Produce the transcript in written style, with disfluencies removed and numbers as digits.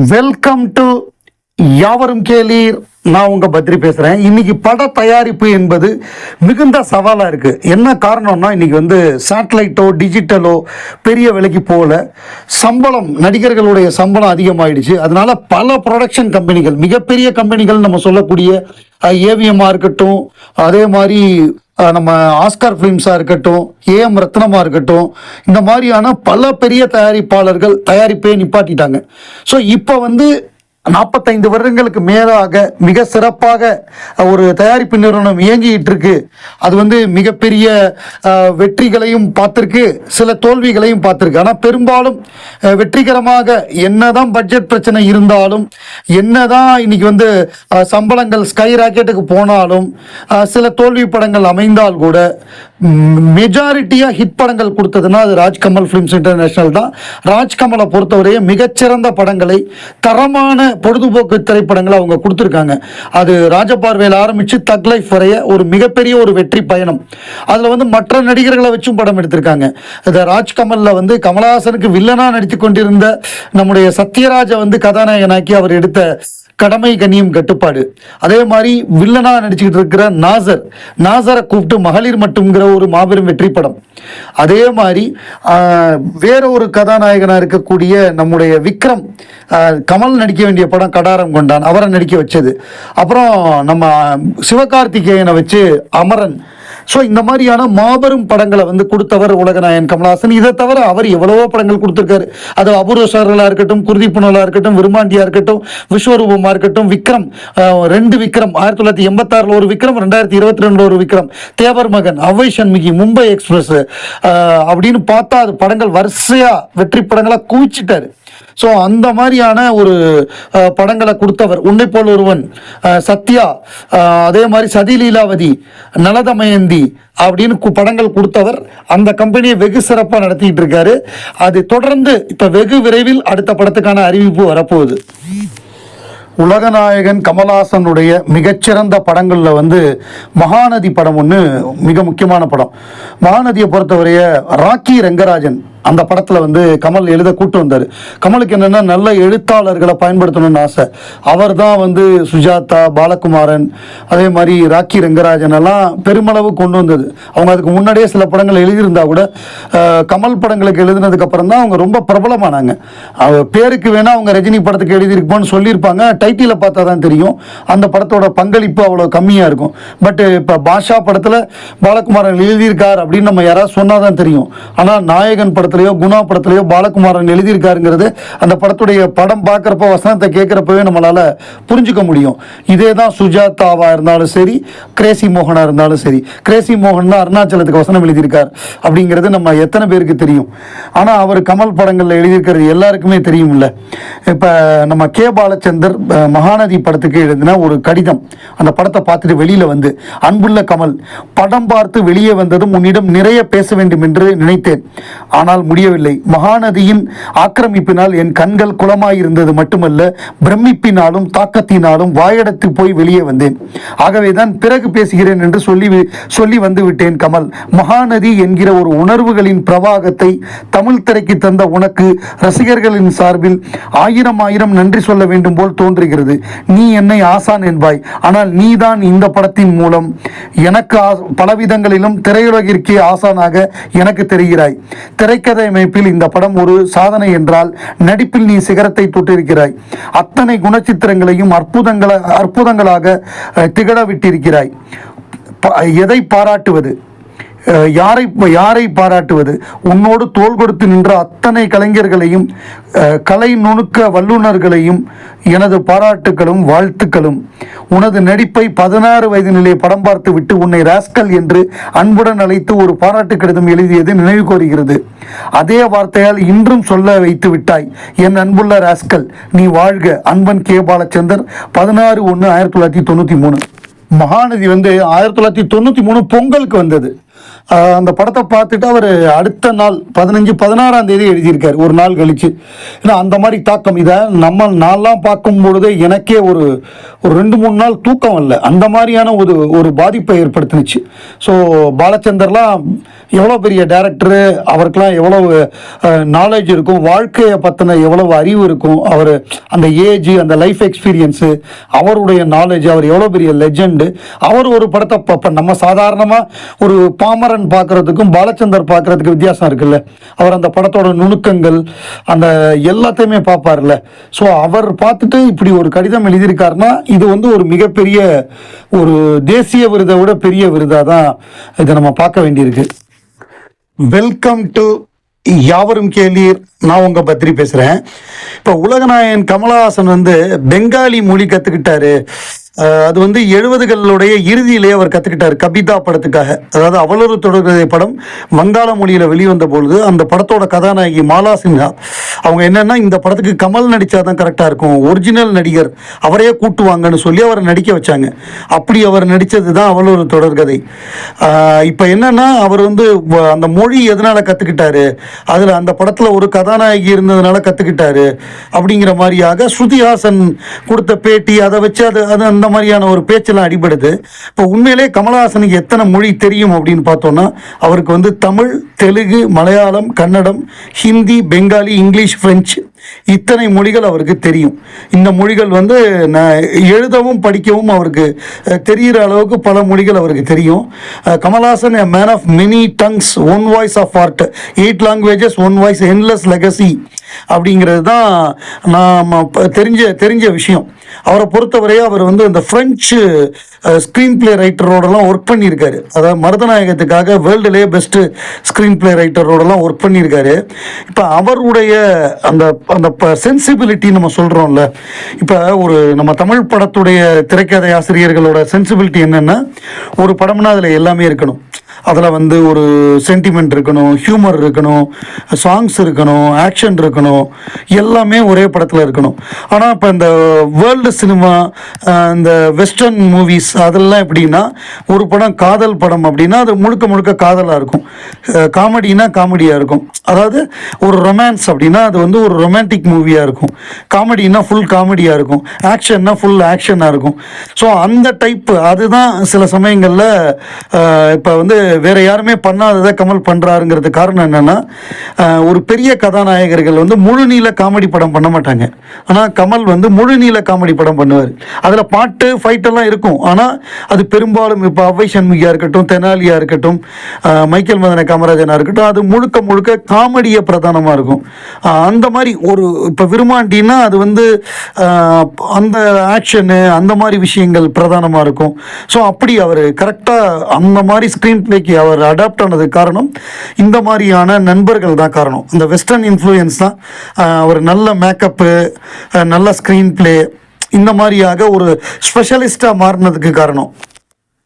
Welcome to யாவரும் கேளீர். நான் உங்க பத்ரி பேசுறேன். இன்னைக்கு பட தயாரிப்பு என்பது மிகுந்த சவாலா இருக்கு. என்ன காரணம்னா இன்னைக்கு சேட்டலைட்டோ டிஜிட்டலோ பெரிய விலைக்கு போகல. சம்பளம், நடிகர்களுடைய சம்பளம் அதிகமாயிடுச்சு. அதனால பல ப்ரொடக்ஷன் கம்பெனிகள், மிகப்பெரிய கம்பெனிகள் நம்ம சொல்லக்கூடிய ஏவிஎம்மா இருக்கட்டும், அதே மாதிரி நம்ம ஆஸ்கார் ஃபிலிம்ஸாக இருக்கட்டும், ஏஎம் ரத்னமாக இருக்கட்டும், இந்த மாதிரியான பல பெரிய தயாரிப்பாளர்கள் தயாரிப்பே நிப்பாட்டிட்டாங்க. ஸோ இப்போ 45 வருடங்களுக்கு மேலாக மிக சிறப்பாக ஒரு தயாரிப்பு நிறுவனம் இயங்கிட்டு இருக்கு. அது மிகப்பெரிய வெற்றிகளையும் பார்த்துருக்கு, சில தோல்விகளையும் பார்த்துருக்கு. ஆனால் பெரும்பாலும் வெற்றிகரமாக, என்னதான் பட்ஜெட் பிரச்சனை இருந்தாலும், என்னதான் இன்னைக்கு சம்பளங்கள் ஸ்கை ராக்கெட்டுக்கு போனாலும், சில தோல்வி படங்கள் அமைந்தால் கூட மெஜாரிட்டியாக ஹிட் படங்கள் கொடுத்ததுன்னா அது ராஜ்கமல் ஃபிலிம்ஸ் இன்டர்நேஷனல் தான். ராஜ்கமலை பொறுத்தவரையே மிகச்சிறந்த படங்களை, தரமான பொழுதுபோக்கு திரைப்படங்களை அவங்க கொடுத்துருக்காங்க. அது ராஜபார்வையில் ஆரம்பித்து தக் லைஃப் வரைய ஒரு மிகப்பெரிய ஒரு வெற்றி பயணம். அதில் மற்ற நடிகர்களை வச்சும் படம் எடுத்திருக்காங்க. இந்த ராஜ்கமலில் கமலஹாசனுக்கு வில்லனாக நடித்து கொண்டிருந்த நம்முடைய சத்யராஜை கதாநாயகனாக்கி அவர் எடுத்த கடமை கண்ணியம் கட்டுப்பாடு. அதே மாதிரி வில்லனா நடிச்சுக்கிட்டு இருக்கிற நாசரை கூப்பிட்டு மகளிர் மட்டும்ங்கிற ஒரு மாபெரும் வெற்றி படம். அதே மாதிரி வேற ஒரு கதாநாயகனாக இருக்கக்கூடிய நம்முடைய விக்ரம், கமல் நடிக்க வேண்டிய படம் கடாரம் கொண்டான், அவரை நடிக்க வச்சது. அப்புறம் நம்ம சிவகார்த்திகேயனை வச்சு அமரன். ஸோ இந்த மாதிரியான மாபெரும் படங்களை கொடுத்தவர் உலகநாயகன் கமலஹாசன். இதை தவிர அவர் எவ்வளவோ படங்கள் கொடுத்துருக்காரு. அது அபூர்வ சகோதரர்களாக இருக்கட்டும், குருதி புனலாக இருக்கட்டும், விருமாண்டியா இருக்கட்டும், விஸ்வரூபமாக இருக்கட்டும், விக்ரம், 2 விக்ரம், 1986 ஒரு விக்ரம், 2022 ஒரு விக்ரம், தேவர் மகன், அவ்வை சண்முகி, மும்பை எக்ஸ்பிரஸ் அப்படின்னு பார்த்தா அது படங்கள் வரிசையாக வெற்றி படங்களாக குவிச்சிட்டாரு. ஸோ அந்த மாதிரியான ஒரு படங்களை கொடுத்தவர். உன்னை போல் ஒருவன், சத்யா, அதே மாதிரி சதி லீலாவதி, நலதமயந்தி அப்படின்னு படங்கள் கொடுத்தவர். அந்த கம்பெனியை வெகு சிறப்பாக நடத்திட்டு இருக்காரு. அது தொடர்ந்து இப்போ வெகு விரைவில் அடுத்த படத்துக்கான அறிவிப்பு வரப்போகுது. உலகநாயகன் கமலஹாசனுடைய மிகச்சிறந்த படங்களில் மகாநதி படம் ஒன்று மிக முக்கியமான படம். மகாநதியை பொறுத்தவரைய ராக்கி ரங்கராஜன் அந்த படத்தில் கமல் எழுத கூட்டு வந்தார். கமலுக்கு என்னென்னா நல்ல எழுத்தாளர்களை பயன்படுத்தணும்னு ஆசை. அவர் தான் சுஜாதா, பாலகுமாரன், அதே மாதிரி ராக்கி ரங்கராஜன் எல்லாம் பெருமளவு கொண்டு வந்தது. அவங்க அதுக்கு முன்னாடியே சில படங்கள் எழுதியிருந்தா கூட கமல் படங்களுக்கு எழுதினதுக்கப்புறம் தான் அவங்க ரொம்ப பிரபலமானாங்க. பேருக்கு வேணால் அவங்க ரஜினி படத்துக்கு எழுதியிருப்போன்னு சொல்லியிருப்பாங்க. டைட்டிலை பார்த்தா தான் தெரியும் அந்த படத்தோட பங்களிப்பு அவ்வளோ கம்மியாக இருக்கும். பட் இப்போ பாஷா படத்தில் பாலகுமாரன் எழுதியிருக்கார் அப்படின்னு நம்ம யாராவது சொன்னால் தான் தெரியும். ஆனால் நாயகன் படத்திலையோ குணா படத்திலையோ பாலகுமாரன் எழுதியிருக்காருங்கிறது அந்த படத்துடைய படம் பார்க்குறப்ப, வசனத்தை கேட்குறப்பவே நம்மளால் புரிஞ்சுக்க முடியும். இதே தான் சுஜாதாவாக இருந்தாலும் சரி, கிரேசி மோகனாக இருந்தாலும் சரி. கிரேசி மோகன் தான் அருணாச்சலத்துக்கு வசனம் எழுதியிருக்கார் அப்படிங்கிறது நம்ம எத்தனை பேருக்கு தெரியும். ஆனால் அவர் கமல் படங்களில் எழுதியிருக்கிறது எல்லாருக்குமே தெரியும்ல. இப்போ நம்ம கே பாலச்சந்தர் மகாநதி படத்துக்கு எழுதின ஒரு கடிதம், அந்த படத்தை பார்த்துட்டு வெளியில் அன்புள்ள கமல், படம் பார்த்து வெளியே வந்ததும் உன்னிடம் நிறைய பேச வேண்டும் என்று நினைத்தேன், ஆனால் முடியவில்லை. மகாநதியின் ஆக்கிரமிப்பினால் என் கண்கள் குளமாயிருந்தது மட்டுமல்ல, பிரமிப்பினாலும் தாக்கத்தினாலும் வாயடத்து போய் வெளியே வந்தேன். ஆகவேதான் பிறகு பேசுகிறேன் என்று சொல்லி வந்து விட்டேன் கமல். மகாநதி என்கிற ஒரு உணர்வுகளின் பிரவாகத்தை தமிழ் திரைக்கு தந்த உனக்கு ரசிகர்களின் சார்பில் ஆயிரம் நன்றி சொல்ல வேண்டும் போல் தோன்றுகிறது. நீ என்னை ஆசான் என்பாய், ஆனால் நீதான் இந்த படத்தின் மூலம் எனக்கு பலவிதங்களிலும் திரையுலகிற்கே ஆசானாக எனக்கு தெரிகிறாய். திரைக்கதை அமைப்பில் இந்த படம் ஒரு சாதனை என்றால், நடிப்பில் நீ சிகரத்தை தொட்டிருக்கிறாய். அத்தனை குணச்சித்திரங்களையும் அற்புதங்களாக திகழ விட்டிருக்கிறாய். எதை பாராட்டுவது, யாரை பாராட்டுவது? உன்னோடு தோள் கொடுத்து நின்ற அத்தனை கலைஞர்களையும் கலை நுணுக்க வல்லுநர்களையும் எனது பாராட்டுகளும் வாழ்த்துக்களும். உனது நடிப்பை 16 வயதினிலே படம் பார்த்து விட்டு உன்னை ராஸ்கல் என்று அன்புடன் அழைத்து ஒரு பாராட்டு கடிதம் எழுதியது நினைவு கோருகிறது. அதே வார்த்தையால் இன்றும் சொல்ல வைத்து விட்டாய், என் அன்புள்ள ராஸ்கல், நீ வாழ்க. அன்பன் கே பாலச்சந்தர், 16/1/1993. மகாநதி 1993 பொங்கலுக்கு வந்தது. அந்த படத்தை பார்த்துட்டு அவர் அடுத்த நாள் 16ஆம் தேதி எழுதியிருக்காரு, ஒரு நாள் கழிச்சு. ஏன்னா அந்த மாதிரி தாக்கம். இதை நான்லாம் பார்க்கும் பொழுது எனக்கே ஒரு 2-3 நாள் தூக்கம் இல்லை, அந்த மாதிரியான ஒரு பாதிப்பை ஏற்படுத்துனுச்சு. ஸோ பாலச்சந்தர்லாம் எவ்வளோ பெரிய டேரக்டரு, அவருக்கெல்லாம் எவ்வளோ நாலேஜ் இருக்கும், வாழ்க்கையை பற்றின எவ்வளவு அறிவு இருக்கும், அவர் அந்த ஏஜ், அந்த லைஃப் எக்ஸ்பீரியன்ஸு, அவருடைய நாலேஜ், அவர் எவ்வளோ பெரிய லெஜெண்டு. அவர் ஒரு படத்தை பார்ப்ப, நம்ம சாதாரணமாக ஒரு பாமரன் பார்க்குறதுக்கும் பாலச்சந்தர் பார்க்குறதுக்கு வித்தியாசம் இருக்குல்ல. அவர் அந்த படத்தோட நுணுக்கங்கள் அந்த எல்லாத்தையுமே பார்ப்பார்ல. ஸோ அவர் பார்த்துட்டு இப்படி ஒரு கடிதம் எழுதியிருக்காருன்னா இது வந்து ஒரு மிகப்பெரிய ஒரு தேசிய விருதை விட பெரிய விருதாக தான் இதை நம்ம பார்க்க வேண்டியிருக்கு. வெல்கம் டு யாவரும் கேளீர். நான் உங்கள் பத்ரி பேசுகிறேன். இப்போ உலகநாயகன் கமலஹாசன் வந்து பெங்காலி மொழி கற்றுக்கிட்டாரு. அது வந்து 70களுடைய இறுதியிலே அவர் கற்றுக்கிட்டார் கபிதா படத்துக்காக. அதாவது அவளொரு தொடர்கதை படம் வங்காள மொழியில் வெளிவந்த பொழுது அந்த படத்தோட கதாநாயகி மாலா சின்ஹா அவங்க என்னென்னா, இந்த படத்துக்கு கமல் நடித்தா தான் கரெக்டாக இருக்கும், ஒரிஜினல் நடிகர் அவரையே கூட்டுவாங்கன்னு சொல்லி அவரை நடிக்க வச்சாங்க. அப்படி அவர் நடித்தது தான் அவளொரு தொடர்கதை. இப்போ என்னென்னா, அவர் வந்து அந்த மொழி எதனால் கற்றுக்கிட்டாரு, அதில் அந்த படத்தில் ஒரு கதாநாயகி இருந்ததுனால கற்றுக்கிட்டாரு அப்படிங்கிற மாதிரியாக ஸ்ருதிஹாசன் கொடுத்த பேட்டி, அதை வச்சு அது அந்த மாதிரியான ஒரு பேச்செல்லாம் அடிபடுது. இப்போ உண்மையிலே கமலஹாசனுக்கு எத்தனை மொழி தெரியும் அப்படின்னு பார்த்தோம்னா, அவருக்கு வந்து தமிழ், தெலுங்கு, மலையாளம், கன்னடம், ஹிந்தி, பெங்காலி, இங்கிலீஷ், பிரெஞ்சு இத்தனை மொழிகள் அவருக்கு தெரியும். இந்த மொழிகள் வந்து எழுதவும் படிக்கவும் அவருக்கு தெரிகிற அளவுக்கு பல மொழிகள் அவருக்கு தெரியும். Kamal Haasan a man of many tongues, one voice of art, 8 languages, one voice, endless legacy அப்படிங்கிறது தான் நாம் தெரிஞ்ச விஷயம். அவரை பொறுத்தவரையே அவர் வந்து இந்த ஃப்ரெஞ்சு ஸ்க்ரீன் பிளே ரைட்டரோடலாம் ஒர்க் பண்ணியிருக்காரு. அதாவது மருதநாயகத்துக்காக வேர்ல்டுலேயே பெஸ்ட்டு ஸ்க்ரீன் பிளே ரைட்டரோடலாம் ஒர்க் பண்ணியிருக்காரு. இப்போ அவருடைய அந்த அந்த சென்சிபிலிட்டி நம்ம சொல்கிறோம்ல, இப்போ நம்ம தமிழ் படத்துடைய திரைக்கதை ஆசிரியர்களோட சென்சிபிலிட்டி என்னென்னா, ஒரு படம்னா அதில் எல்லாமே இருக்கணும். அதில் வந்து ஒரு சென்டிமெண்ட் இருக்கணும், ஹியூமர் இருக்கணும், சாங்ஸ் இருக்கணும், ஆக்ஷன் இருக்கணும், எல்லாமே ஒரே படத்தில் இருக்கணும். ஆனால் இப்போ இந்த வேர்ல்டு சினிமா, இந்த வெஸ்டர்ன் மூவிஸ் அதெல்லாம் எப்படின்னா, ஒரு படம் காதல் படம் அப்படின்னா அது முழுக்க காதலாக இருக்கும், காமெடினா காமெடியாக இருக்கும். அதாவது ஒரு ரொமான்ஸ் அப்படின்னா அது வந்து ஒரு ரொமான்டிக் மூவியாக இருக்கும், காமெடினா ஃபுல் காமெடியாக இருக்கும், ஆக்ஷன்னா ஃபுல் ஆக்ஷனாக இருக்கும். ஸோ அந்த டைப்பு அதுதான் சில சமயங்களில் இப்போ வந்து வேற யாருமே பண்ணாததை கமல் பண்ணுறாருங்கிறது காரணம் என்னென்னா, ஒரு பெரிய கதாநாயகர்கள் வந்து முழு நீள காமெடி படம் பண்ண மாட்டாங்க. ஆனால் கமல் வந்து முழு நீள காமெடி படம் பண்ணுவார். அதில் பாட்டு ஃபைட்டெல்லாம் இருக்கும். ஆனால் அது பெரும்பாலும் இப்போ அவ்வை சண்முகியாக இருக்கட்டும், தெனாலியாக இருக்கட்டும், மைக்கேல் மதன காமராஜனாக இருக்கட்டும், அது முழுக்க காமெடியை பிரதானமாக இருக்கும். அந்த மாதிரி ஒரு இப்போ விருமாண்டின்னா அது வந்து அந்த ஆக்ஷனு அந்த மாதிரி விஷயங்கள் பிரதானமாக இருக்கும். ஸோ அப்படி அவர் கரெக்டாக அந்த மாதிரி ஸ்க்ரீன் பிளேக்கு அவர் அடாப்ட் ஆனதுக்கு காரணம் இந்த மாதிரியான நண்பர்கள் தான் காரணம். இந்த வெஸ்டர்ன் இன்ஃப்ளூயன்ஸ் தான் அவர் நல்ல மேக்கப்பு, நல்ல ஸ்க்ரீன் பிளே, இந்த மாதிரியாக ஒரு ஸ்பெஷலிஸ்டாக மாறினதுக்கு காரணம்.